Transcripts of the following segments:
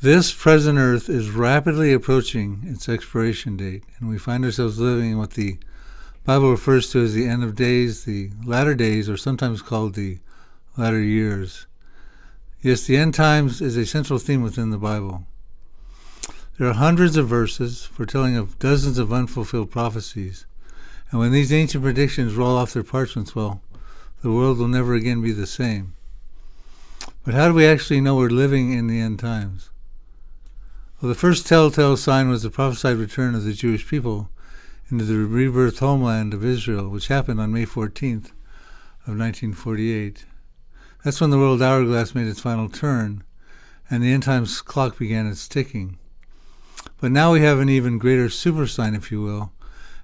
This present earth is rapidly approaching its expiration date, and we find ourselves living in what the Bible refers to as the end of days, the latter days, or sometimes called the latter years. Yes, the end times is a central theme within the Bible. There are hundreds of verses foretelling of dozens of unfulfilled prophecies, and when these ancient predictions roll off their parchments, well, the world will never again be the same. But how do we actually know we're living in the end times? Well, the first telltale sign was the prophesied return of the Jewish people into the rebirth homeland of Israel, which happened on May 14th of 1948. That's when the world hourglass made its final turn, and the end times clock began its ticking. But now we have an even greater super sign, if you will,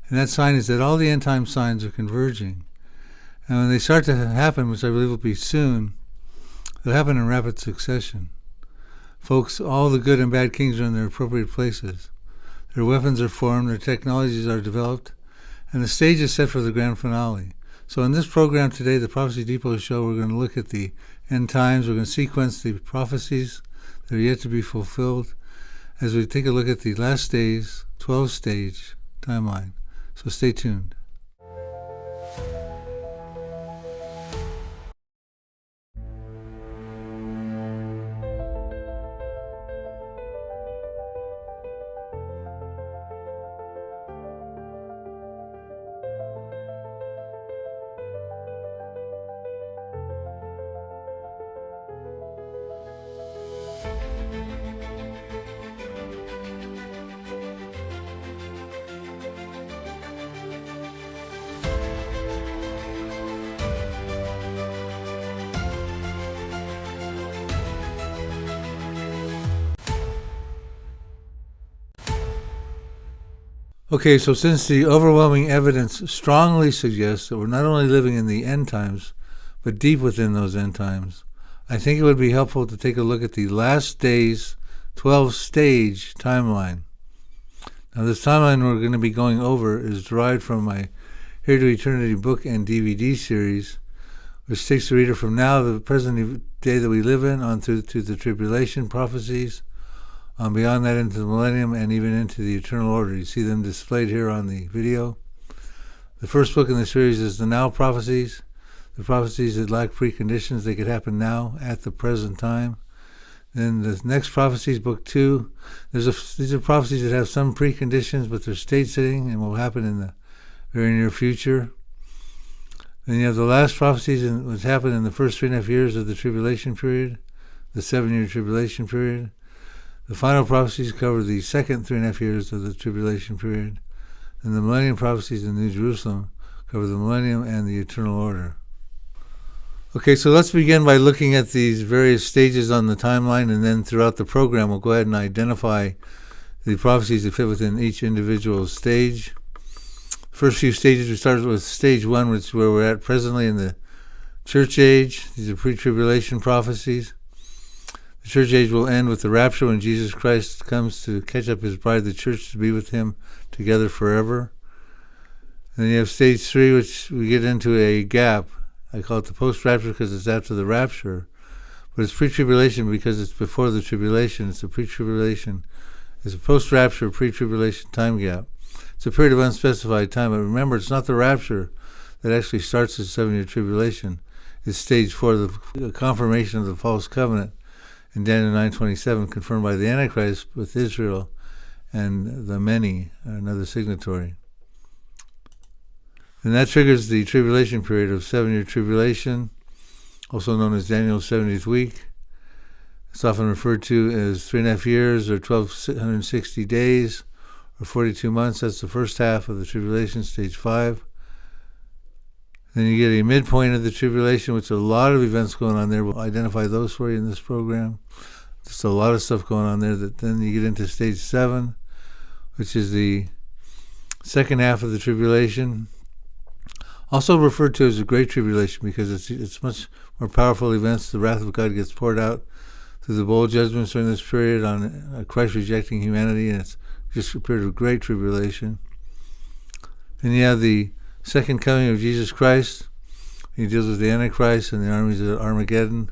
and that sign is that all the end time signs are converging. And when they start to happen, which I believe will be soon, they'll happen in rapid succession. Folks, all the good and bad kings are in their appropriate places. Their weapons are formed, their technologies are developed, and the stage is set for the grand finale. So in this program today, the Prophecy Depot Show, we're going to look at the end times. We're going to sequence the prophecies that are yet to be fulfilled as we take a look at the last days, 12-stage timeline. So stay tuned. Okay, so since the overwhelming evidence strongly suggests that we're not only living in the end times, but deep within those end times, I think it would be helpful to take a look at the last days 12-stage timeline. Now, this timeline we're going to be going over is derived from my Here to Eternity book and DVD series, which takes the reader from now, the present day that we live in, on through to the tribulation prophecies, on beyond that into the millennium, and even into the eternal order. You see them displayed here on the video. The first book in the series is the Now Prophecies, the prophecies that lack preconditions. They could happen now at the present time. Then the next prophecies, book 2, these are prophecies that have some preconditions, but they're stage setting and will happen in the very near future. Then you have the last prophecies, which happened in the first 3.5 years of the tribulation period, the 7-year tribulation period. The final prophecies cover the second 3.5 years of the tribulation period, and the millennium prophecies in New Jerusalem cover the millennium and the eternal order. Okay, so let's begin by looking at these various stages on the timeline, and then throughout the program we'll go ahead and identify the prophecies that fit within each individual stage. First few stages, we started with stage 1, which is where we're at presently in the church age. These are pre-tribulation prophecies. The church age will end with the rapture when Jesus Christ comes to catch up his bride, the church, to be with him together forever. And then you have stage 3, which we get into a gap. I call it the post-rapture because it's after the rapture. But it's pre-tribulation because it's before the tribulation. It's a pre-tribulation. It's a post-rapture, pre-tribulation time gap. It's a period of unspecified time. But remember, it's not the rapture that actually starts the 7-year tribulation. It's stage 4, the confirmation of the false covenant in Daniel 9:27, confirmed by the Antichrist with Israel and the many, another signatory. And that triggers the tribulation period of 7-year tribulation, also known as Daniel's 70th week. It's often referred to as 3.5 years or 1,260 days or 42 months. That's the first half of the tribulation, stage 5. Then you get a midpoint of the tribulation, which a lot of events going on there. We'll identify those for you in this program. Just a lot of stuff going on there. That then you get into stage 7, which is the second half of the tribulation. Also referred to as the Great Tribulation because it's much more powerful events. The wrath of God gets poured out through the bowl judgments during this period on Christ-rejecting humanity, and it's just a period of great tribulation. Then you have the second coming of Jesus Christ. He deals with the Antichrist and the armies of Armageddon.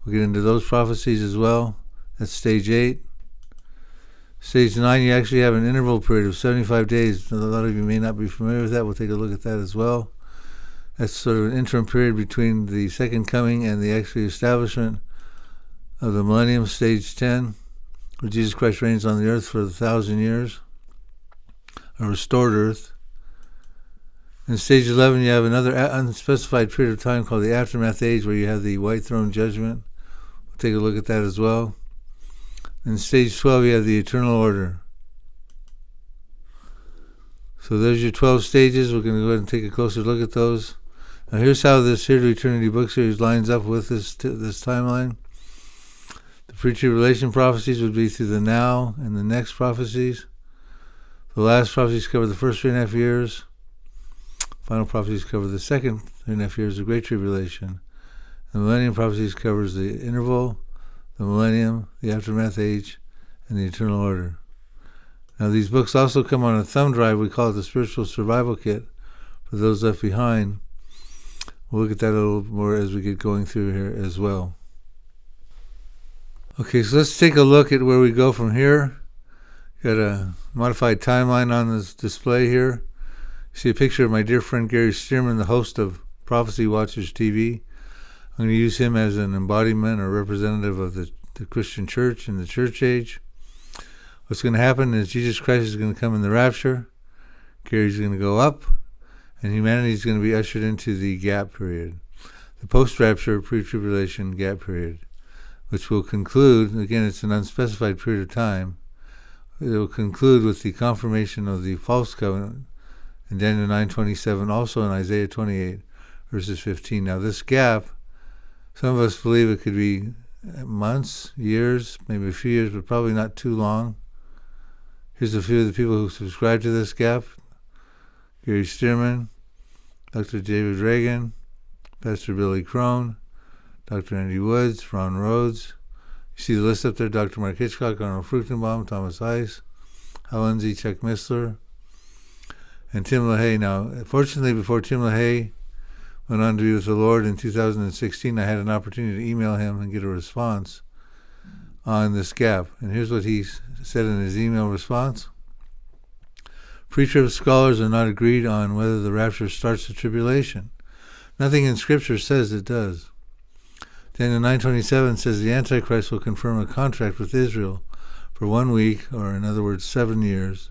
We'll get into those prophecies as well. That's stage 8. Stage 9, you actually have an interval period of 75 days. A lot of you may not be familiar with that. We'll take a look at that as well. That's sort of an interim period between the second coming and the actual establishment of the Millennium, Stage 10, where Jesus Christ reigns on the earth for 1,000 years, a restored earth. In Stage 11, you have another unspecified period of time called the Aftermath Age, where you have the White Throne Judgment. We'll take a look at that as well. In Stage 12, you have the Eternal Order. So there's your 12 stages. We're going to go ahead and take a closer look at those. Now here's how this Here to Eternity book series lines up with this timeline. The Pre-tribulation prophecies would be through the now and the next prophecies. The last prophecies cover the first 3.5 years. Final prophecies cover the second 3.5 years of Great Tribulation. The Millennium prophecies covers the interval, the Millennium, the Aftermath Age, and the Eternal Order. Now these books also come on a thumb drive. We call it the Spiritual Survival Kit for those left behind. We'll look at that a little more as we get going through here as well. Okay, so let's take a look at where we go from here. Got a modified timeline on this display here. You see a picture of my dear friend Gary Stearman, the host of Prophecy Watchers TV. I'm going to use him as an embodiment or representative of the Christian church and the church age. What's going to happen is Jesus Christ is going to come in the rapture. Gary's going to go up, and humanity is going to be ushered into the gap period, the post-rapture, pre-tribulation gap period, which will conclude, again, it's an unspecified period of time. It will conclude with the confirmation of the false covenant in Daniel 9:27, also in Isaiah 28, verses 15. Now this gap, some of us believe it could be months, years, maybe a few years, but probably not too long. Here's a few of the people who subscribe to this gap. Gary Stearman, Dr. David Reagan, Pastor Billy Crone, Dr. Andy Woods, Ron Rhodes. You see the list up there: Dr. Mark Hitchcock, Arnold Fruchtenbaum, Thomas Heiss, Hal Lindsey, Chuck Missler, and Tim LaHaye. Now, fortunately, before Tim LaHaye went on to be with the Lord in 2016, I had an opportunity to email him and get a response on this gap. And here's what he said in his email response. Pre-trib scholars are not agreed on whether the rapture starts the tribulation. Nothing in Scripture says it does. Daniel 9:27 says the Antichrist will confirm a contract with Israel for 1 week, or in other words, 7 years,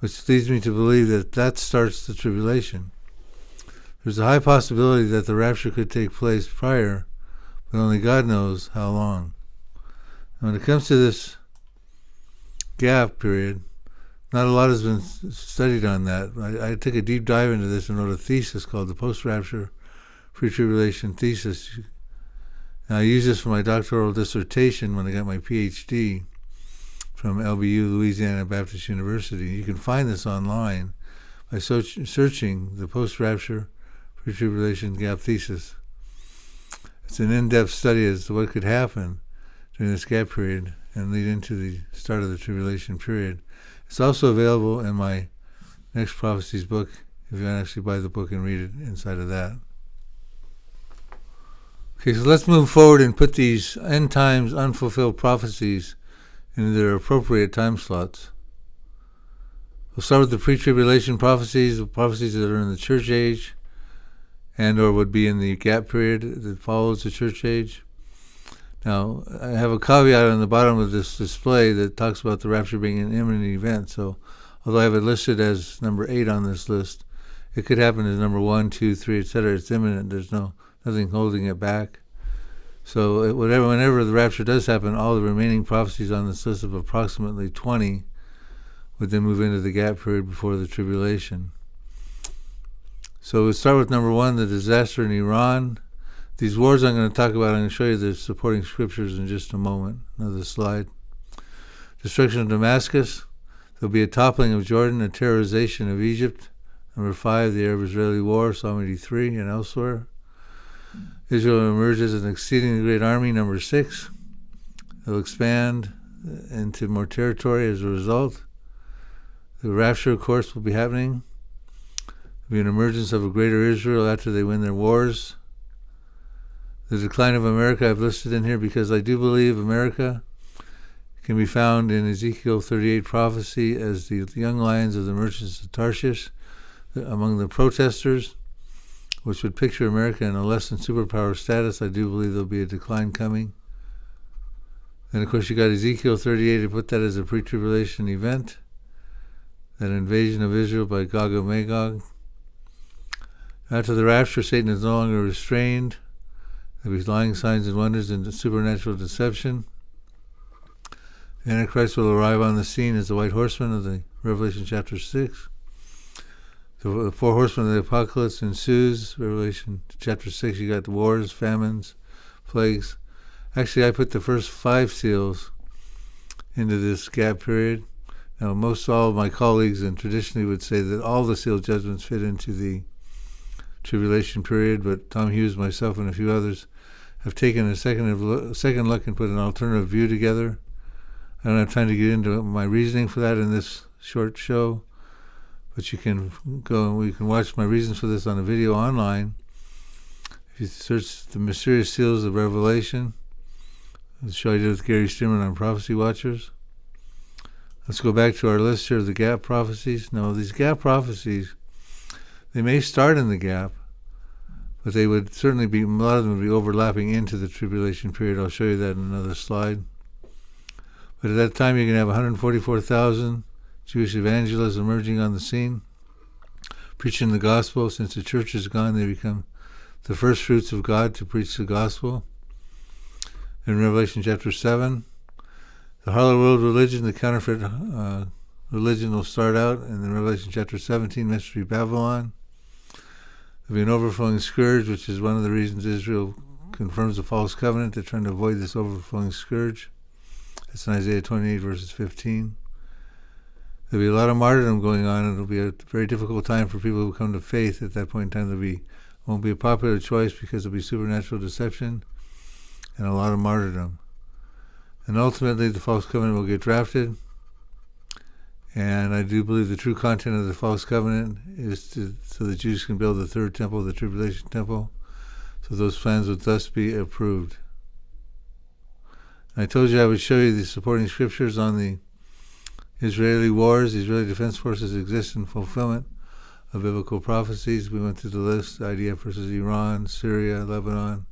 which leads me to believe that starts the tribulation. There's a high possibility that the rapture could take place prior, but only God knows how long. And when it comes to this gap period, not a lot has been studied on that. I took a deep dive into this and wrote a thesis called the Post-Rapture Pre-Tribulation Thesis. And I used this for my doctoral dissertation when I got my PhD from LBU, Louisiana Baptist University. You can find this online by searching the Post-Rapture Pre-Tribulation Gap Thesis. It's an in-depth study as to what could happen during this gap period and lead into the start of the tribulation period. It's also available in my Next Prophecies book, if you actually buy the book and read it inside of that. Okay, so let's move forward and put these end times unfulfilled prophecies into their appropriate time slots. We'll start with the pre-tribulation prophecies, the prophecies that are in the church age and or would be in the gap period that follows the church age. Now, I have a caveat on the bottom of this display that talks about the rapture being an imminent event. So, although I have it listed as number 8 on this list, it could happen as number 1, 2, 3, etc. It's imminent. There's nothing holding it back. So, whenever the rapture does happen, all the remaining prophecies on this list of approximately 20 would then move into the gap period before the tribulation. So we'll start with number 1, the disaster in Iran. These wars I'm going to talk about, I'm going to show you the supporting scriptures in just a moment. Another slide. Destruction of Damascus. There'll be a toppling of Jordan, a terrorization of Egypt. Number 5, the Arab-Israeli War, Psalm 83 and elsewhere. Israel emerges as an exceedingly great army. Number 6. They'll expand into more territory as a result. The rapture, of course, will be happening. There'll be an emergence of a greater Israel after they win their wars. The decline of America I've listed in here because I do believe America can be found in Ezekiel 38 prophecy as the young lions of the merchants of Tarshish among the protesters, which would picture America in a less than superpower status. I do believe there'll be a decline coming. And of course you got Ezekiel 38 to put that as a pre-tribulation event, that invasion of Israel by Gog and Magog. After the rapture, Satan is no longer restrained. There'll be lying signs and wonders and supernatural deception. The Antichrist will arrive on the scene as the white horseman of the Revelation chapter 6. The four horsemen of the apocalypse ensues. Revelation chapter 6, you got the wars, famines, plagues. Actually, I put the first 5 seals into this gap period. Now, most all of my colleagues and traditionally would say that all the seal judgments fit into the tribulation period, but Tom Hughes, myself, and a few others have taken a second look and put an alternative view together. I don't have time to get into my reasoning for that in this short show, but you can go and we can watch my reasons for this on a video online. If you search the mysterious seals of Revelation, the show I did with Gary Stearman on Prophecy Watchers. Let's go back to our list here of the gap prophecies. Now, these gap prophecies, they may start in the gap, but they would certainly be, a lot of them would be overlapping into the tribulation period. I'll show you that in another slide. But at that time, you're going to have 144,000 Jewish evangelists emerging on the scene, preaching the gospel. Since the church is gone, they become the first fruits of God to preach the gospel. In Revelation chapter 7, the harlot world religion, the counterfeit religion will start out. And in Revelation chapter 17, Mystery Babylon. There'll be an overflowing scourge, which is one of the reasons Israel confirms the false covenant. They're trying to avoid this overflowing scourge. That's in Isaiah 28, verses 15. There'll be a lot of martyrdom going on. It'll be a very difficult time for people who come to faith. At that point in time, won't be a popular choice because there'll be supernatural deception and a lot of martyrdom. And ultimately, the false covenant will get drafted. And I do believe the true content of the false covenant is so the Jews can build the third temple, the tribulation temple. So those plans would thus be approved. And I told you I would show you the supporting scriptures on the Israeli wars. The Israeli Defense Forces exist in fulfillment of biblical prophecies. We went through the list: IDF versus Iran, Syria, Lebanon.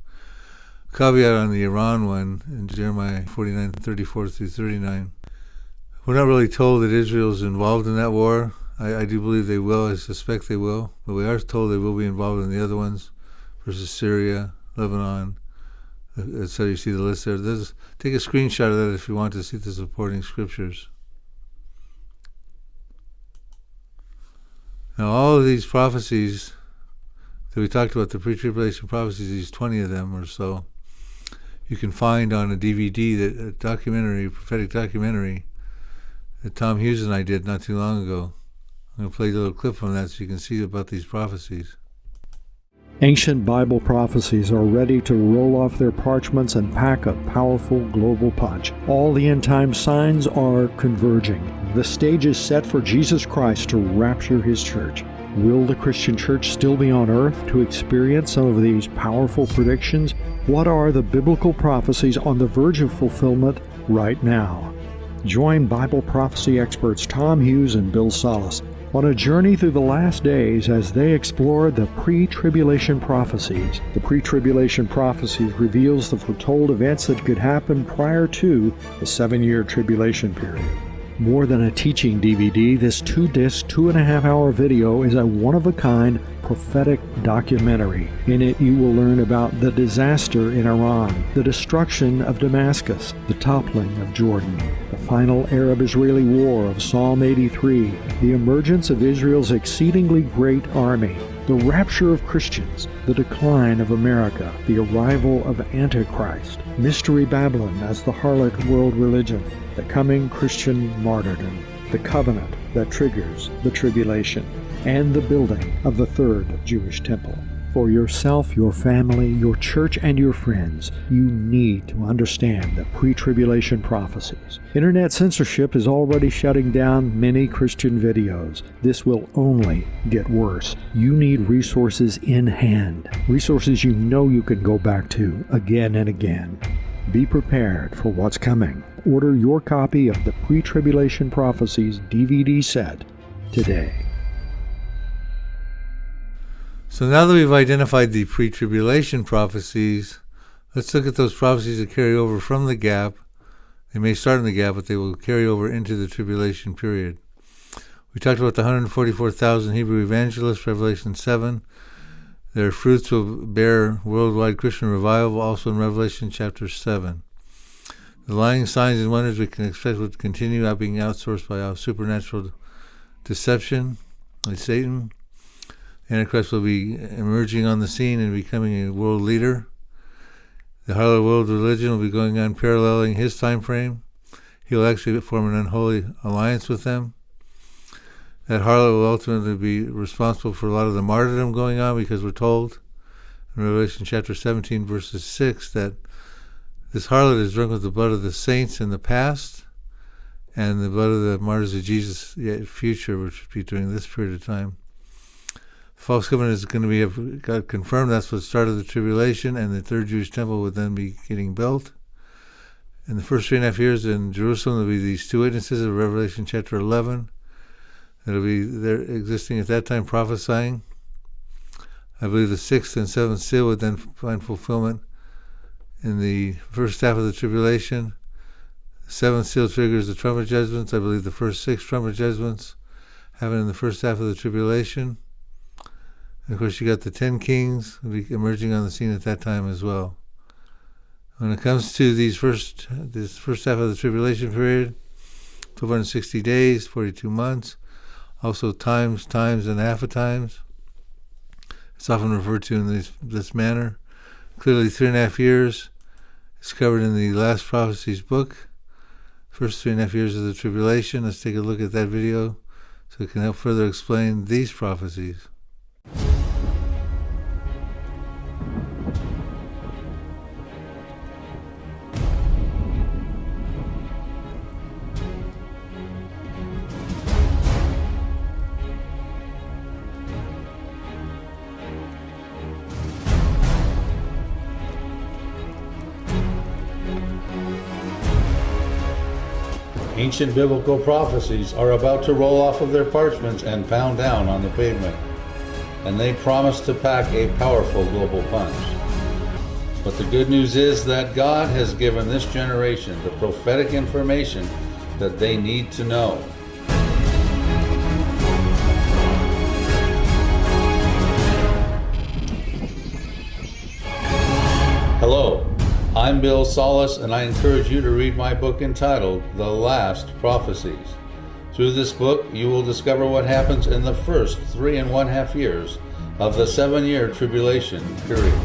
Caveat on the Iran one in Jeremiah 49:34 through 39. We're not really told that Israel's involved in that war. I do believe they will. I suspect they will. But we are told they will be involved in the other ones versus Syria, Lebanon. So you see the list there. Take a screenshot of that if you want to see the supporting scriptures. Now, all of these prophecies that we talked about, the pre-tribulation prophecies, these 20 of them or so, you can find on a DVD, a prophetic documentary that Tom Hughes and I did not too long ago. I'm going to play a little clip from that so you can see about these prophecies. Ancient Bible prophecies are ready to roll off their parchments and pack a powerful global punch. All the end-time signs are converging. The stage is set for Jesus Christ to rapture his church. Will the Christian church still be on earth to experience some of these powerful predictions? What are the biblical prophecies on the verge of fulfillment right now? Join Bible prophecy experts Tom Hughes and Bill Salus on a journey through the last days as they explore the pre-tribulation prophecies. The pre-tribulation prophecies reveals the foretold events that could happen prior to the 7-year tribulation period. More than a teaching DVD, this 2-disc, 2.5-hour video is a one-of-a-kind prophetic documentary. In it, you will learn about the disaster in Iran, the destruction of Damascus, the toppling of Jordan, the final Arab-Israeli war of Psalm 83, the emergence of Israel's exceedingly great army, the rapture of Christians, the decline of America, the arrival of Antichrist, Mystery Babylon as the harlot world religion, the coming Christian martyrdom, the covenant that triggers the tribulation, and the building of the third Jewish temple. For yourself, your family, your church, and your friends, you need to understand the pre-tribulation prophecies. Internet censorship is already shutting down many Christian videos. This will only get worse. You need resources in hand, resources you know you can go back to again and again. Be prepared for what's coming. Order your copy of the Pre-tribulation Prophecies DVD set today. So now that we've identified the pre-tribulation prophecies, let's look at those prophecies that carry over from the gap. They may start in the gap, but they will carry over into the tribulation period. We talked about the 144,000 Hebrew evangelists, Revelation 7. Their fruits will bear worldwide Christian revival, also in Revelation chapter 7. The lying signs and wonders we can expect will continue being outsourced by our supernatural deception by Satan. Antichrist will be emerging on the scene and becoming a world leader. The harlot world religion will be going on paralleling his time frame. He'll actually form an unholy alliance with them. That harlot will ultimately be responsible for a lot of the martyrdom going on, because we're told in Revelation chapter 17, verses 6, that this harlot is drunk with the blood of the saints in the past and the blood of the martyrs of Jesus future, which would be during this period of time. The false covenant is going to be God confirmed. That's what started the tribulation, and the third Jewish temple would then be getting built. In the first 3.5 years in Jerusalem, there will be these two witnesses of Revelation chapter 11. That'll be there existing at that time, prophesying. I believe the sixth and seventh seal would then find fulfillment in the first half of the tribulation. The seventh seal triggers the trumpet judgments. I believe the first 6 trumpet judgments happen in the first half of the tribulation. And of course, you got the 10 kings will be emerging on the scene at that time as well. When it comes to this first half of the tribulation period, 1260 days, 42 months, also times, and half a times. It's often referred to in this manner. Clearly, 3.5 years is covered in the Last Prophecies book. First 3.5 years of the tribulation. Let's take a look at that video so it can help further explain these prophecies. Ancient biblical prophecies are about to roll off of their parchments and pound down on the pavement, and they promise to pack a powerful global punch. But the good news is that God has given this generation the prophetic information that they need to know. Hello. I'm Bill Salus, and I encourage you to read my book entitled The Last Prophecies. Through this book, you will discover what happens in the first 3.5 years of the 7-year tribulation period.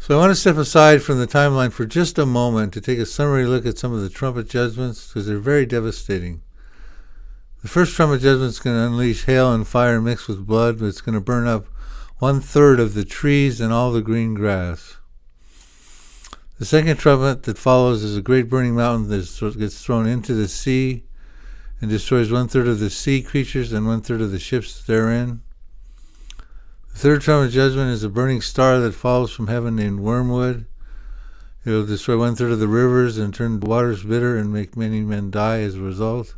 So I want to step aside from the timeline for just a moment to take a summary look at some of the trumpet judgments, because they're very devastating. The first trumpet judgment is going to unleash hail and fire mixed with blood, but it's going to burn up 1/3 of the trees and all the green grass. The second trumpet that follows is a great burning mountain that gets thrown into the sea and destroys 1/3 of the sea creatures and 1/3 of the ships therein. The third trumpet judgment is a burning star that falls from heaven named Wormwood. It will destroy 1/3 of the rivers and turn the waters bitter and make many men die as a result.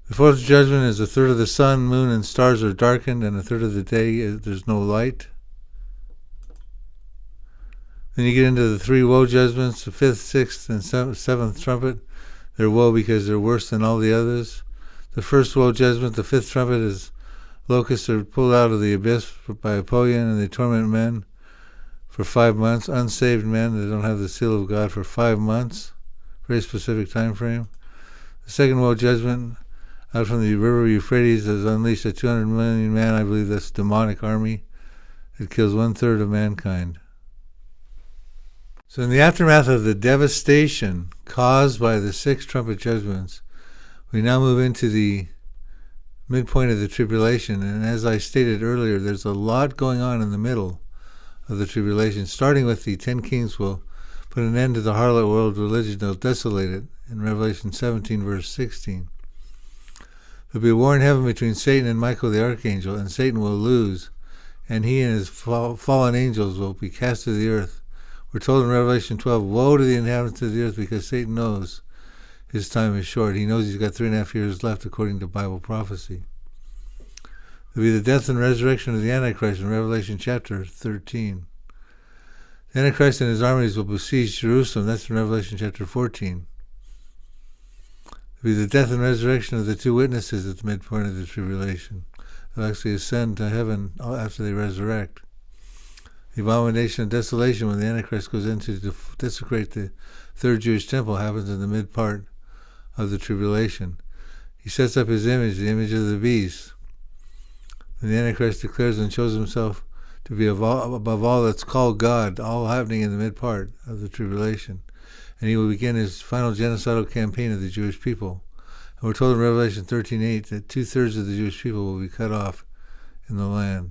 The fourth judgment is 1/3 of the sun, moon, and stars are darkened, and 1/3 of the day there's no light. Then you get into the 3 woe judgments, the 5th, 6th, and 7th trumpet. They're woe because they're worse than all the others. The first woe judgment, the 5th trumpet, is locusts are pulled out of the abyss by Apollyon, and they torment men for 5 months. Unsaved men that don't have the seal of God for 5 months. Very specific time frame. The second woe judgment, out from the river Euphrates, has unleashed a 200 million man, I believe that's demonic army. It kills 1/3 of mankind. So in the aftermath of the devastation caused by the 6 trumpet judgments, we now move into the midpoint of the tribulation. And as I stated earlier, there's a lot going on in the middle of the tribulation, starting with the 10 kings will put an end to the harlot world religion. They'll desolate it in Revelation 17, verse 16. There'll be a war in heaven between Satan and Michael the archangel, and Satan will lose, and he and his fallen angels will be cast to the earth. We're told in Revelation 12, woe to the inhabitants of the earth, because Satan knows his time is short. He knows he's got 3.5 years left according to Bible prophecy. There'll be the death and resurrection of the Antichrist in Revelation chapter 13. The Antichrist and his armies will besiege Jerusalem. That's in Revelation chapter 14. There'll be the death and resurrection of the 2 witnesses at the midpoint of the tribulation. They'll actually ascend to heaven after they resurrect. The abomination of desolation, when the Antichrist goes in to desecrate the 3rd Jewish temple, happens in the mid part of the tribulation. He sets up his image, the image of the beast. And the Antichrist declares and shows himself to be above all that's called God, all happening in the mid part of the tribulation. And he will begin his final genocidal campaign of the Jewish people. And we're told in Revelation 13:8 that 2/3 of the Jewish people will be cut off in the land.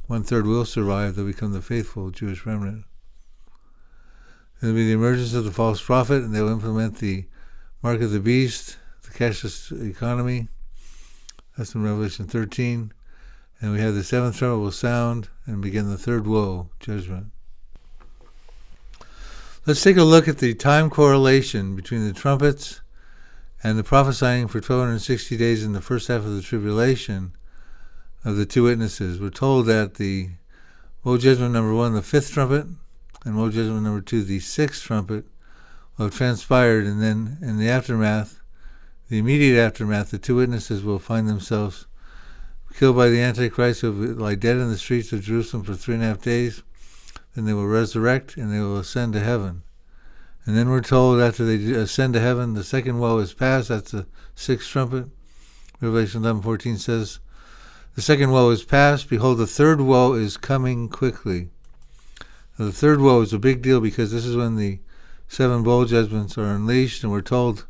1/3 will survive. They'll become the faithful Jewish remnant. There will be the emergence of the false prophet, and they'll implement the mark of the beast, the cashless economy. That's in Revelation 13. And we have the 7th trumpet will sound and begin the 3rd woe, judgment. Let's take a look at the time correlation between the trumpets and the prophesying for 1260 days in the first half of the tribulation of the 2 witnesses. We're told that the woe judgment number 1, the 5th trumpet, and woe judgment number 2, the 6th trumpet, will have transpired, and then in the aftermath, the immediate aftermath, the 2 witnesses will find themselves killed by the Antichrist, who will lie dead in the streets of Jerusalem for 3.5 days. Then they will resurrect, and they will ascend to heaven. And then we're told after they ascend to heaven, the 2nd woe is past. That's the 6th trumpet. Revelation 11:14 says, the 2nd woe is past. Behold, the 3rd woe is coming quickly. Now, the 3rd woe is a big deal because this is when the 7 bowl judgments are unleashed. And we're told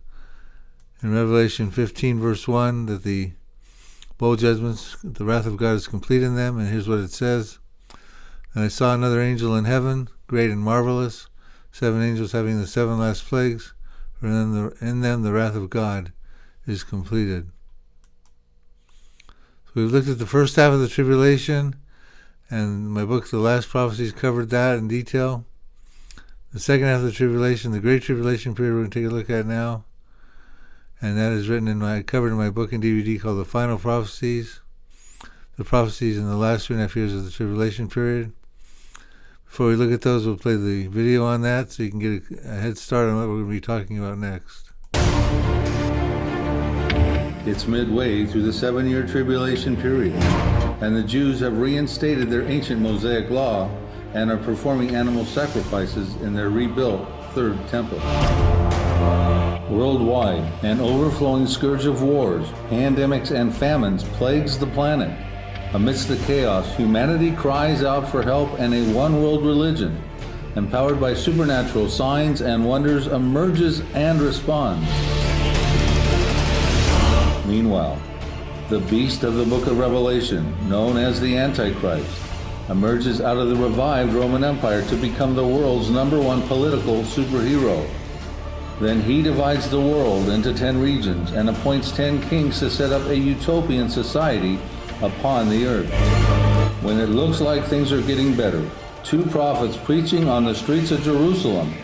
in Revelation 15, verse 1, that the bowl judgments, the wrath of God is complete in them. And here's what it says. And I saw another angel in heaven, great and marvelous, 7 angels having the 7 last plagues. For in them the wrath of God is completed. So we've looked at the first half of the tribulation, and my book, The Last Prophecies, covered that in detail. The second half of the tribulation, the Great Tribulation period, we're going to take a look at now. And that is covered in my book and DVD called The Final Prophecies. The prophecies in the last 2.5 years of the tribulation period. Before we look at those, we'll play the video on that so you can get a head start on what we're going to be talking about next. It's midway through the 7-year tribulation period, and the Jews have reinstated their ancient Mosaic law and are performing animal sacrifices in their rebuilt 3rd temple. Worldwide, an overflowing scourge of wars, pandemics, and famines plagues the planet. Amidst the chaos, humanity cries out for help, and a one-world religion, empowered by supernatural signs and wonders, emerges and responds. Meanwhile, the beast of the book of Revelation, known as the Antichrist, emerges out of the revived Roman Empire to become the world's #1 political superhero. Then he divides the world into 10 regions and appoints 10 kings to set up a utopian society upon the earth. When it looks like things are getting better, 2 prophets preaching on the streets of Jerusalem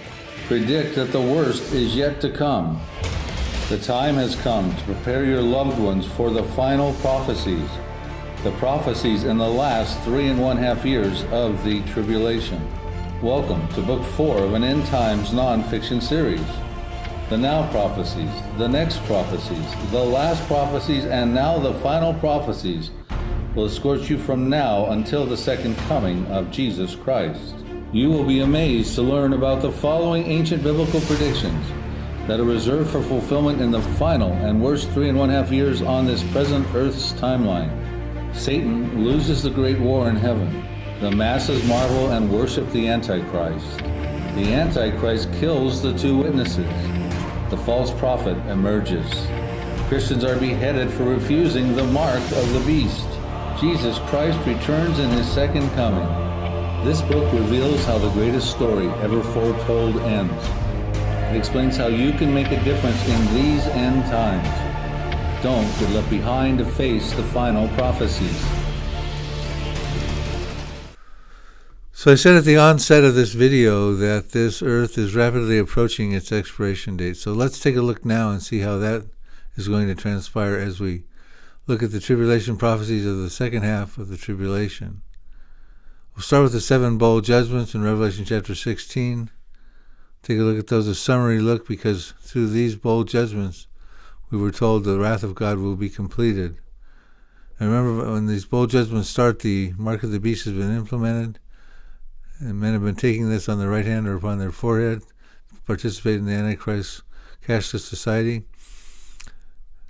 predict that the worst is yet to come. The time has come to prepare your loved ones for the final prophecies, the prophecies in the last 3.5 years of the tribulation. Welcome to Book 4 of an End Times non-fiction series. The now prophecies, the next prophecies, the last prophecies, and now the final prophecies will escort you from now until the second coming of Jesus Christ. You will be amazed to learn about the following ancient biblical predictions that are reserved for fulfillment in the final and worst 3.5 years on this present Earth's timeline. Satan loses the great war in heaven. The masses marvel and worship the Antichrist. The Antichrist kills the two witnesses. The false prophet emerges. Christians are beheaded for refusing the mark of the beast. Jesus Christ returns in his second coming. This book reveals how the greatest story ever foretold ends. It explains how you can make a difference in these end times. Don't get left behind to face the final prophecies. So I said at the onset of this video that this earth is rapidly approaching its expiration date. So let's take a look now and see how that is going to transpire as we look at the tribulation prophecies of the second half of the tribulation. We'll start with the 7 bowl judgments in Revelation chapter 16. Take a look at those, a summary look, because through these bowl judgments, we were told the wrath of God will be completed. And remember, when these bowl judgments start, the mark of the beast has been implemented, and men have been taking this on their right hand or upon their forehead, participate in the Antichrist cashless society.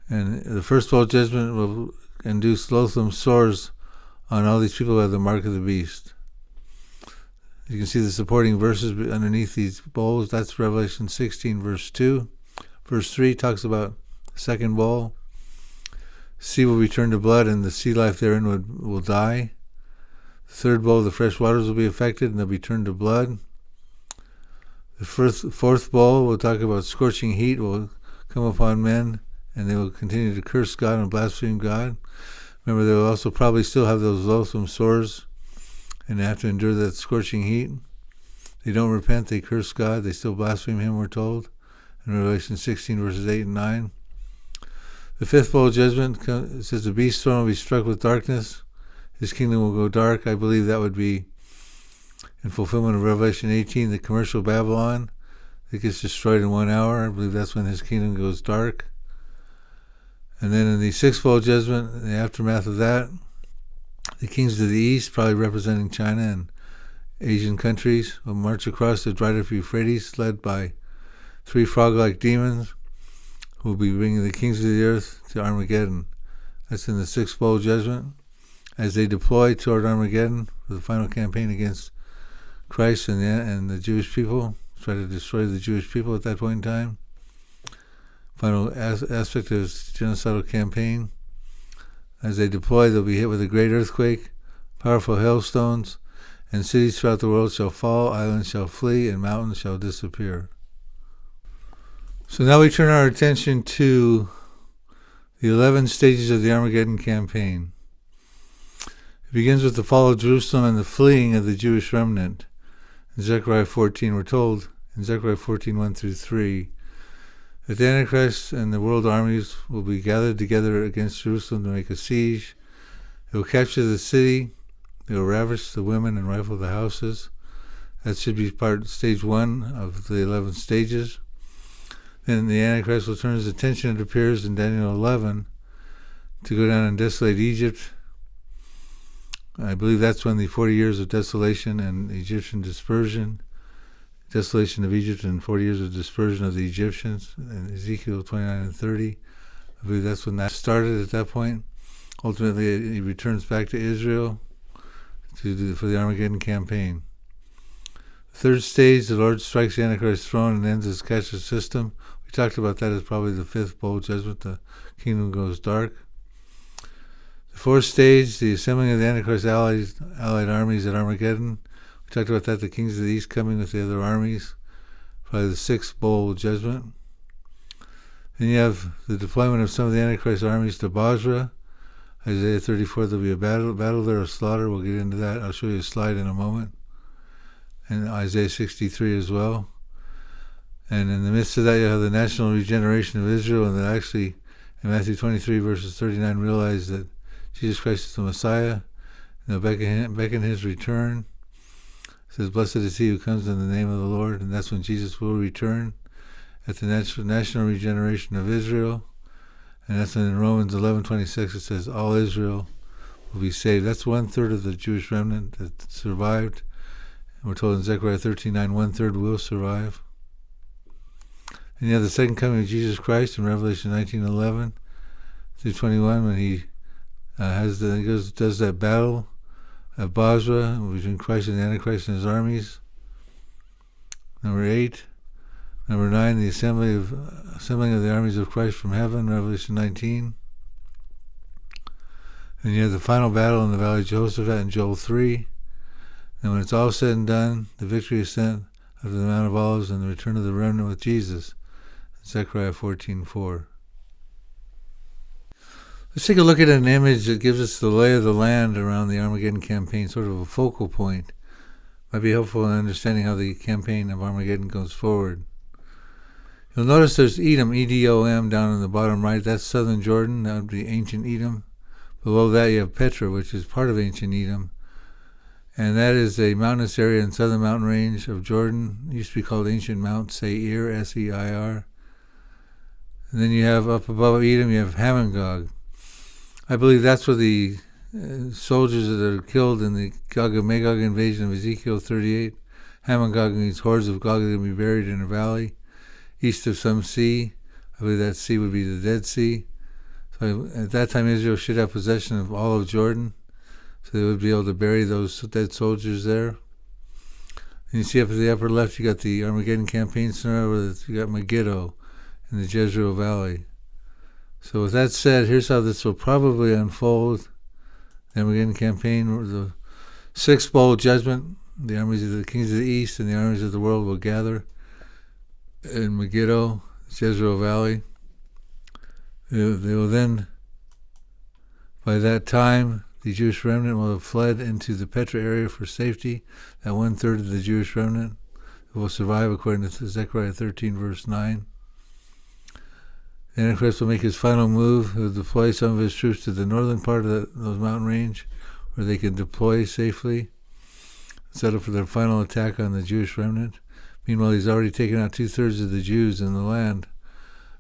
And the first bowl judgment will induce loathsome sores on all these people who have the mark of the beast. You can see the supporting verses underneath these bowls. That's Revelation 16, verse 2. Verse 3 talks about the second bowl. Sea will be turned to blood, and the sea life therein will die. The third bowl, the fresh waters will be affected, and they'll be turned to blood. The fourth bowl will talk about scorching heat will come upon men, and they will continue to curse God and blaspheme God. Remember, they will also probably still have those loathsome sores, and they have to endure that scorching heat. They don't repent, they curse God, they still blaspheme him, we're told, in Revelation 16, verses 8 and 9. The fifth bowl judgment says the beast throne will be struck with darkness. His kingdom will go dark. I believe that would be in fulfillment of Revelation 18, the commercial Babylon that gets destroyed in 1 hour. I believe that's when his kingdom goes dark. And then in the sixth bowl judgment, in the aftermath of that, the kings of the east, probably representing China and Asian countries, will march across the dried up Euphrates, led by 3 frog-like demons, who will be bringing the kings of the earth to Armageddon. That's in the sixth bowl judgment. As they deploy toward Armageddon for the final campaign against Christ and the Jewish people, try to destroy the Jewish people at that point in time. Final aspect of his genocidal campaign. As they deploy, they'll be hit with a great earthquake, powerful hailstones, and cities throughout the world shall fall, islands shall flee, and mountains shall disappear. So now we turn our attention to the 11 stages of the Armageddon campaign. It begins with the fall of Jerusalem and the fleeing of the Jewish remnant. In Zechariah 14, we're told, in Zechariah 14, 1 through 3, that the Antichrist and the world armies will be gathered together against Jerusalem to make a siege. They will capture the city. They will ravish the women and rifle the houses. That should be stage 1 of the 11 stages. Then the Antichrist will turn his attention, it appears in Daniel 11, to go down and desolate Egypt. I believe that's when the 40 years of desolation and Egyptian dispersion, desolation of Egypt and 40 years of dispersion of the Egyptians, in Ezekiel 29 and 30. I believe that's when that started at that point. Ultimately, he returns back to Israel for the Armageddon campaign. The third stage, the Lord strikes the Antichrist's throne and ends his cashless system. We talked about that as probably the fifth bowl judgment. The kingdom goes dark. The fourth stage, the assembling of the Antichrist allied armies at Armageddon. We talked about that, the kings of the east coming with the other armies. Probably the sixth bowl judgment. Then you have the deployment of some of the Antichrist armies to Basra. Isaiah 34, there'll be a battle there, a slaughter. We'll get into that. I'll show you a slide in a moment. And Isaiah 63 as well. And in the midst of that, you have the national regeneration of Israel, and that actually, in Matthew 23, verses 39, realize that Jesus Christ is the Messiah, and they'll beckon his return. It says, blessed is he who comes in the name of the Lord, and that's when Jesus will return at the national regeneration of Israel. And that's when in Romans 11:26 it says, all Israel will be saved. That's 1/3 of the Jewish remnant that survived. And we're told in Zechariah 13:9, 1/3 will survive. And you have the second coming of Jesus Christ in Revelation 19:11 through 21, when he does that battle at Basra between Christ and the Antichrist and his armies. Number 8. Number 9, the assembling of the armies of Christ from heaven, Revelation 19. And you have the final battle in the Valley of Jehoshaphat in Joel 3. And when it's all said and done, the victory is sent after the Mount of Olives and the return of the remnant with Jesus, Zechariah 14:4. Let's take a look at an image that gives us the lay of the land around the Armageddon campaign, sort of a focal point. Might be helpful in understanding how the campaign of Armageddon goes forward. You'll notice there's Edom, Edom, down in the bottom right. That's southern Jordan. That would be ancient Edom. Below that you have Petra, which is part of ancient Edom. And that is a mountainous area in southern mountain range of Jordan. It used to be called ancient Mount Seir, S-E-I-R. And then you have up above Edom, you have Hamon-Gog. I believe that's where the soldiers that are killed in the Gog and Magog invasion of Ezekiel 38. Hamon-Gog and these hordes of Gog are going to be buried in a valley east of some sea. I believe that sea would be the Dead Sea. So at that time, Israel should have possession of all of Jordan. So they would be able to bury those dead soldiers there. And you see up at the upper left, you got the Armageddon campaign scenario where you got Megiddo in the Jezreel Valley. So with that said, here's how this will probably unfold. The Armageddon campaign, the sixth bowl judgment, the armies of the kings of the east and the armies of the world will gather in Megiddo, Jezreel Valley. They will then, by that time, the Jewish remnant will have fled into the Petra area for safety. That 1/3 of the Jewish remnant will survive, according to Zechariah 13, verse 9. The Antichrist will make his final move. He will deploy some of his troops to the northern part of those mountain range, where they can deploy safely, set up for their final attack on the Jewish remnant. Meanwhile, he's already taken out 2/3 of the Jews in the land,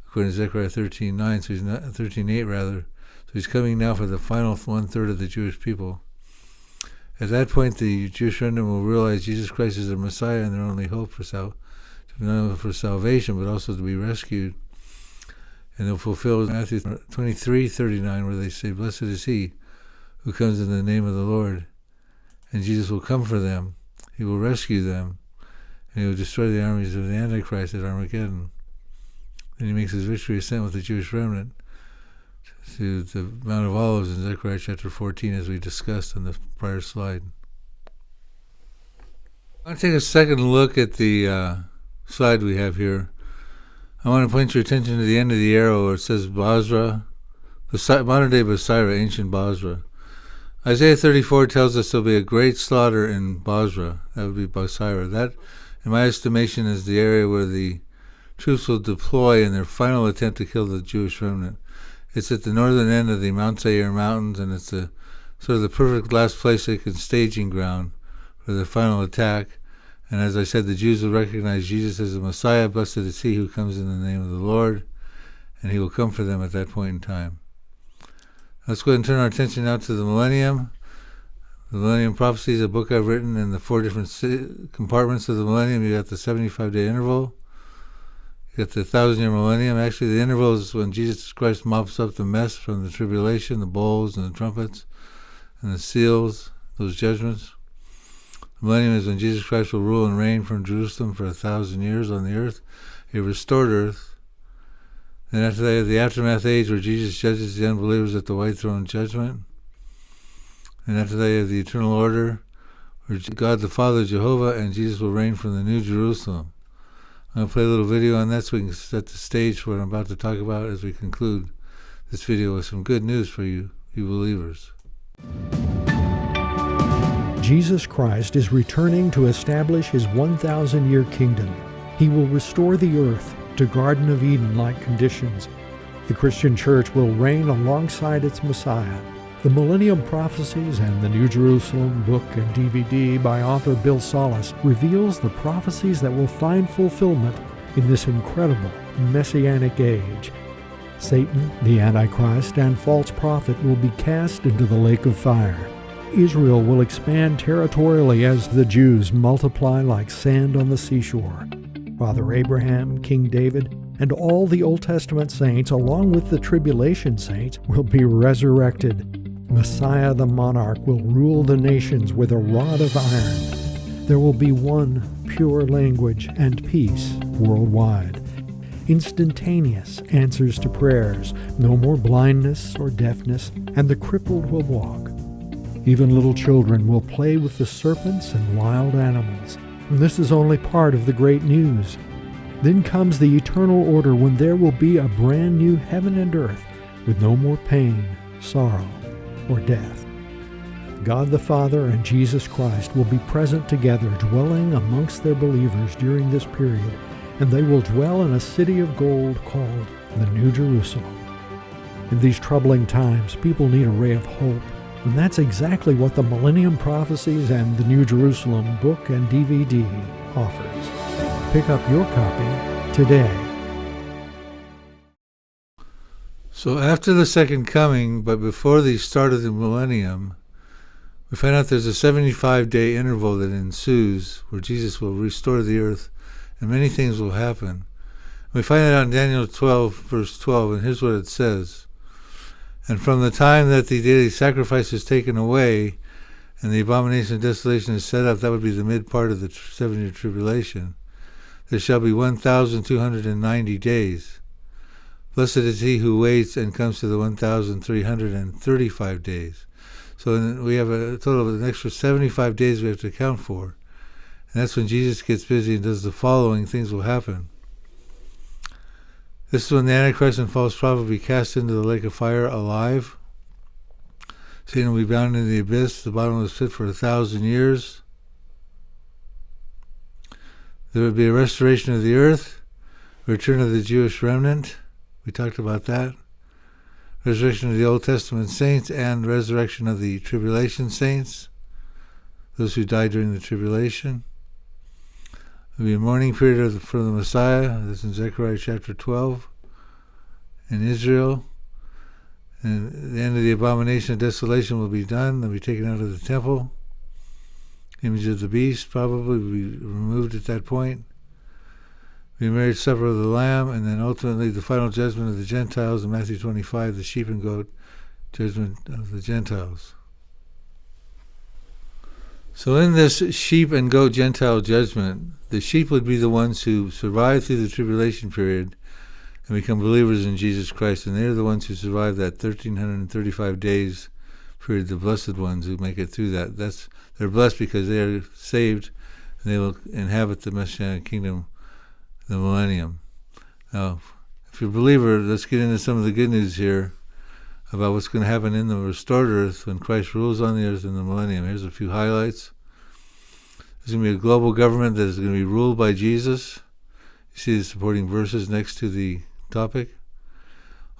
according to Zechariah 13:9. So he's not 13:8 rather. So he's coming now for the final 1/3 of the Jewish people. At that point, the Jewish remnant will realize Jesus Christ is their Messiah and their only hope for not only for salvation, but also to be rescued. And they'll fulfill Matthew 23:39, where they say, "Blessed is he who comes in the name of the Lord." And Jesus will come for them. He will rescue them. And he will destroy the armies of the Antichrist at Armageddon. Then he makes his victory ascent with the Jewish remnant to the Mount of Olives in Zechariah chapter 14, as we discussed on the prior slide. I want to take a second look at the slide we have here. I want to point your attention to the end of the arrow where it says Basra, modern-day Basra, ancient Basra. Isaiah 34 tells us there'll be a great slaughter in Basra. That would be Basra. That, in my estimation, is the area where the troops will deploy in their final attempt to kill the Jewish remnant. It's at the northern end of the Mount Seir Mountains, and it's sort of the perfect last place they can staging ground for the final attack. And as I said, the Jews will recognize Jesus as the Messiah. Blessed is he who comes in the name of the Lord, and he will come for them at that point in time. Let's go ahead and turn our attention now to the Millennium. The Millennium Prophecies, a book I've written in the 4 different compartments of the Millennium. You got the 75-day interval. You got the 1,000-year Millennium. Actually, the interval is when Jesus Christ mops up the mess from the tribulation, the bowls and the trumpets and the seals, those judgments. The Millennium is when Jesus Christ will rule and reign from Jerusalem for 1,000 years on the earth, a restored earth. Then after that, the aftermath age where Jesus judges the unbelievers at the white throne judgment. And after that, you have the eternal order where God the Father, Jehovah, and Jesus will reign from the New Jerusalem. I'm going to play a little video on that so we can set the stage for what I'm about to talk about as we conclude this video with some good news for you believers. Jesus Christ is returning to establish his 1,000-year kingdom. He will restore the earth to Garden of Eden-like conditions. The Christian church will reign alongside its Messiah. The Millennium Prophecies and the New Jerusalem book and DVD by author Bill Salus reveals the prophecies that will find fulfillment in this incredible messianic age. Satan, the Antichrist, and false prophet will be cast into the lake of fire. Israel will expand territorially as the Jews multiply like sand on the seashore. Father Abraham, King David, and all the Old Testament saints, along with the tribulation saints, will be resurrected. Messiah the monarch will rule the nations with a rod of iron. There will be one pure language, and peace worldwide. Instantaneous answers to prayers, no more blindness or deafness, and the crippled will walk. Even little children will play with the serpents and wild animals. And this is only part of the great news. Then comes the eternal order when there will be a brand new heaven and earth with no more pain, sorrow, or death. God the Father and Jesus Christ will be present together, dwelling amongst their believers during this period, and they will dwell in a city of gold called the New Jerusalem. In these troubling times, people need a ray of hope, and that's exactly what the Millennium Prophecies and the New Jerusalem book and DVD offers. Pick up your copy today. So after the second coming, but before the start of the millennium, we find out there's a 75-day interval that ensues where Jesus will restore the earth and many things will happen. We find that out in Daniel 12, verse 12, and here's what it says. And from the time that the daily sacrifice is taken away and the abomination of desolation is set up, that would be the mid part of the 7-year tribulation, there shall be 1,290 days. Blessed is he who waits and comes to the 1,335 days. So we have a total of an extra 75 days we have to account for. And that's when Jesus gets busy and does the following things will happen. This is when the Antichrist and false prophet will be cast into the lake of fire alive. Satan will be bound in the abyss, the bottomless pit, for 1,000 years. There will be a restoration of the earth, a return of the Jewish remnant. We talked about that. Resurrection of the Old Testament saints and resurrection of the tribulation saints, those who died during the tribulation. There will be a mourning period for the Messiah. This is in Zechariah chapter 12. In Israel. And the end of the abomination of desolation will be done. They'll be taken out of the temple. Image of the beast probably will be removed at that point. The marriage supper of the Lamb, and then ultimately the final judgment of the Gentiles in Matthew 25, the sheep and goat judgment of the Gentiles. So in this sheep and goat Gentile judgment, the sheep would be the ones who survive through the tribulation period and become believers in Jesus Christ, and they're the ones who survive that 1,335 days period, the blessed ones who make it through that. They're blessed because they are saved and they will inhabit the Messianic kingdom, the millennium. Now, if you're a believer, let's get into some of the good news here about what's going to happen in the restored earth when Christ rules on the earth in the millennium. Here's a few highlights. There's going to be a global government that is going to be ruled by Jesus. You see the supporting verses next to the topic.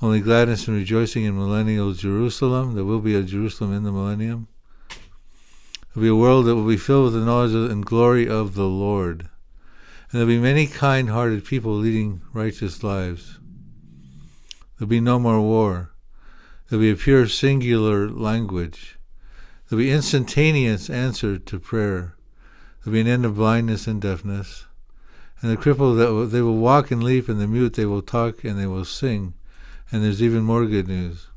Only gladness and rejoicing in millennial Jerusalem. There will be a Jerusalem in the millennium. There will be a world that will be filled with the knowledge and glory of the Lord. And there will be many kind-hearted people leading righteous lives. There will be no more war. There will be a pure singular language. There will be instantaneous answer to prayer. There will be an end of blindness and deafness. And the crippled, they will walk and leap, and the mute, they will talk and they will sing. And there's even more good news.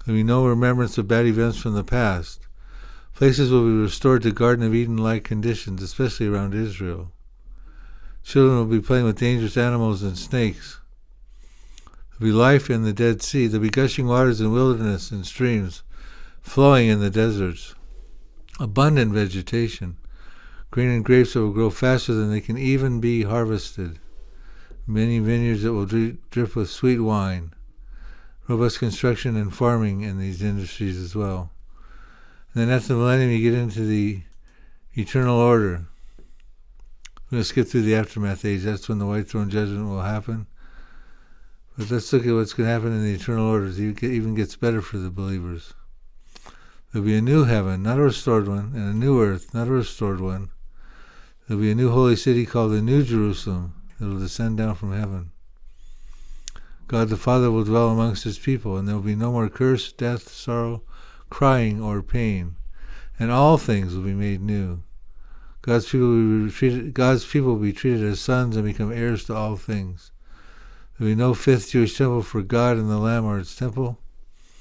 There will be no remembrance of bad events from the past. Places will be restored to Garden of Eden-like conditions, especially around Israel. Children will be playing with dangerous animals and snakes. There will be life in the Dead Sea. There will be gushing waters in wilderness and streams flowing in the deserts. Abundant vegetation. Grain and grapes that will grow faster than they can even be harvested. Many vineyards that will drip with sweet wine. Robust construction and farming in these industries as well. And then after the millennium, you get into the eternal order. We're going to skip through the aftermath age. That's when the white throne judgment will happen. But let's look at what's going to happen in the eternal order. It even gets better for the believers. There'll be a new heaven, not a restored one, and a new earth, not a restored one. There'll be a new holy city called the New Jerusalem that will descend down from heaven. God the Father will dwell amongst his people, and there will be no more curse, death, sorrow, crying, or pain, and all things will be made new. God's people will be treated as sons and become heirs to all things. There will be no fifth Jewish temple, for God and the Lamb are its temple.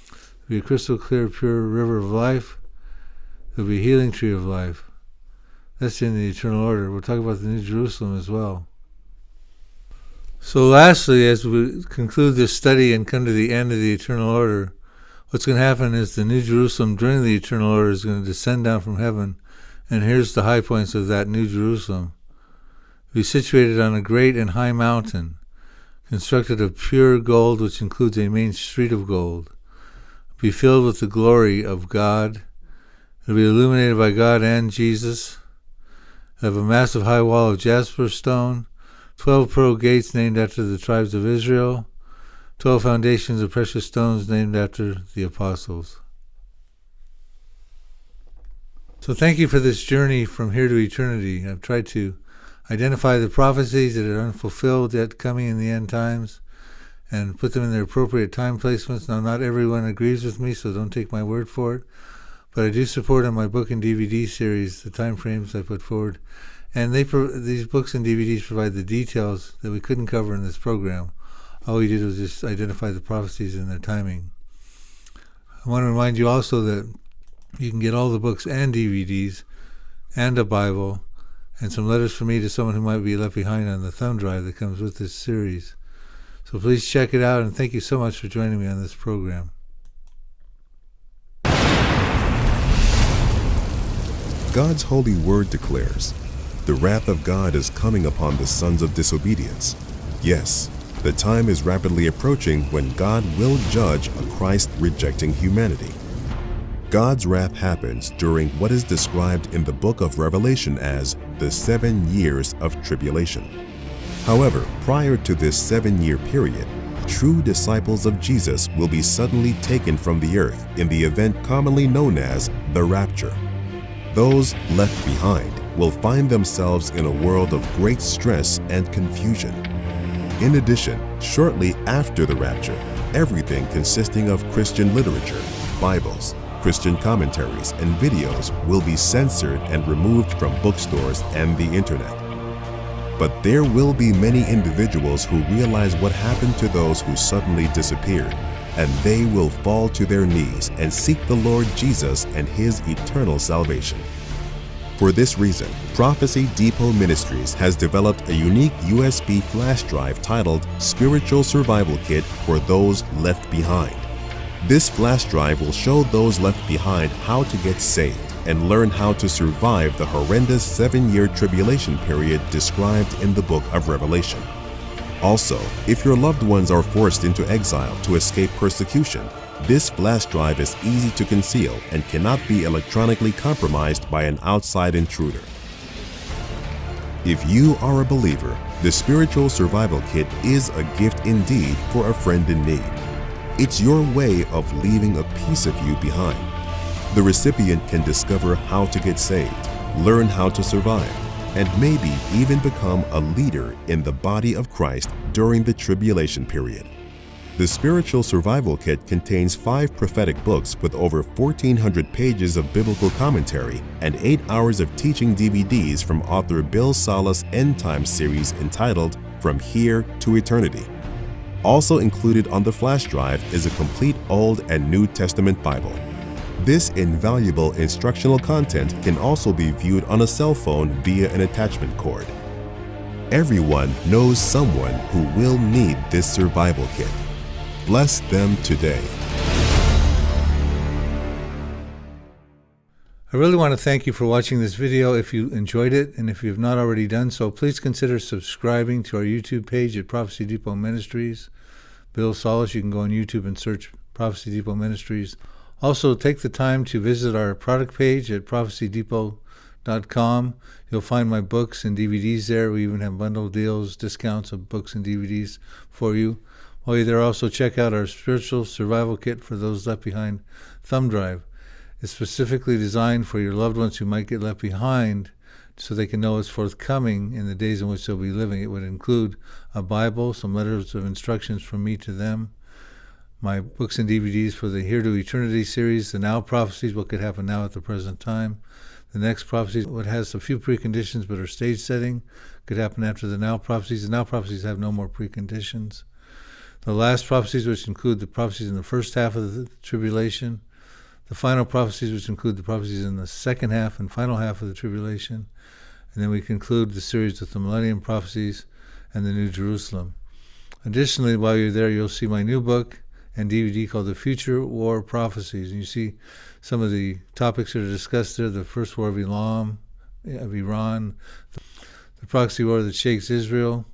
There will be a crystal clear, pure river of life. There will be a healing tree of life. That's in the eternal order. We'll talk about the New Jerusalem as well. So lastly, as we conclude this study and come to the end of the eternal order, what's going to happen is the New Jerusalem during the eternal order is going to descend down from heaven, and here's the high points of that New Jerusalem. Be situated on a great and high mountain, constructed of pure gold, which includes a main street of gold. Be filled with the glory of God. It'll be illuminated by God and Jesus. Have a massive high wall of jasper stone, 12 pearl gates named after the tribes of Israel, 12 foundations of precious stones named after the apostles. So thank you for this journey from here to eternity. I've tried to identify the prophecies that are unfulfilled yet coming in the end times and put them in their appropriate time placements. Now, not everyone agrees with me, so don't take my word for it. But I do support on my book and DVD series the time frames I put forward. And these books and DVDs provide the details that we couldn't cover in this program. All we did was just identify the prophecies and their timing. I want to remind you also that you can get all the books and DVDs and a Bible and some letters from me to someone who might be left behind on the thumb drive that comes with this series. So please check it out, and thank you so much for joining me on this program. God's holy word declares, "The wrath of God is coming upon the sons of disobedience." Yes, the time is rapidly approaching when God will judge a Christ-rejecting humanity. God's wrath happens during what is described in the book of Revelation as the 7 years of tribulation. However, prior to this 7-year period, true disciples of Jesus will be suddenly taken from the earth in the event commonly known as the rapture. Those left behind will find themselves in a world of great stress and confusion. In addition, shortly after the rapture, everything consisting of Christian literature, Bibles, Christian commentaries, and videos will be censored and removed from bookstores and the internet. But there will be many individuals who realize what happened to those who suddenly disappeared, and they will fall to their knees and seek the Lord Jesus and His eternal salvation. For this reason, Prophecy Depot Ministries has developed a unique USB flash drive titled Spiritual Survival Kit for Those Left Behind. This flash drive will show those left behind how to get saved and learn how to survive the horrendous 7-year tribulation period described in the book of Revelation. Also, if your loved ones are forced into exile to escape persecution, this flash drive is easy to conceal and cannot be electronically compromised by an outside intruder. If you are a believer, the Spiritual Survival Kit is a gift indeed for a friend in need. It's your way of leaving a piece of you behind. The recipient can discover how to get saved, learn how to survive, and maybe even become a leader in the body of Christ during the tribulation period. The Spiritual Survival Kit contains 5 prophetic books with over 1,400 pages of biblical commentary and 8 hours of teaching DVDs from author Bill Salus' End Times series entitled From Here to Eternity. Also included on the flash drive is a complete Old and New Testament Bible. This invaluable instructional content can also be viewed on a cell phone via an attachment cord. Everyone knows someone who will need this survival kit. Bless them today. I really want to thank you for watching this video. If you enjoyed it, and if you have not already done so, please consider subscribing to our YouTube page at Prophecy Depot Ministries. Bill Salus, you can go on YouTube and search Prophecy Depot Ministries. Also, take the time to visit our product page at prophecydepot.com. You'll find my books and DVDs there. We even have bundle deals, discounts of books and DVDs for you. While you're there, also check out our Spiritual Survival Kit for Those Left Behind thumb drive. It's specifically designed for your loved ones who might get left behind so they can know what's forthcoming in the days in which they'll be living. It would include a Bible, some letters of instructions from me to them, my books and DVDs for the Here to Eternity series, the Now Prophecies, what could happen now at the present time. The Next Prophecies, what has a few preconditions but are stage setting, could happen after the Now Prophecies. The Now Prophecies have no more preconditions. The Last Prophecies, which include the prophecies in the first half of the tribulation. the final prophecies, which include the prophecies in the second half and final half of the tribulation. And then we conclude the series with the Millennium prophecies and the New Jerusalem. Additionally, while you're there, you'll see my new book and DVD called The Future War Prophecies. And you see some of the topics that are discussed there: the First War of Iran, the proxy war that shakes Israel,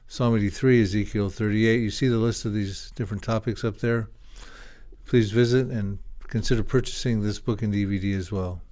Psalm 83, Ezekiel 38. You see the list of these different topics up there. Please visit and consider purchasing this book and DVD as well.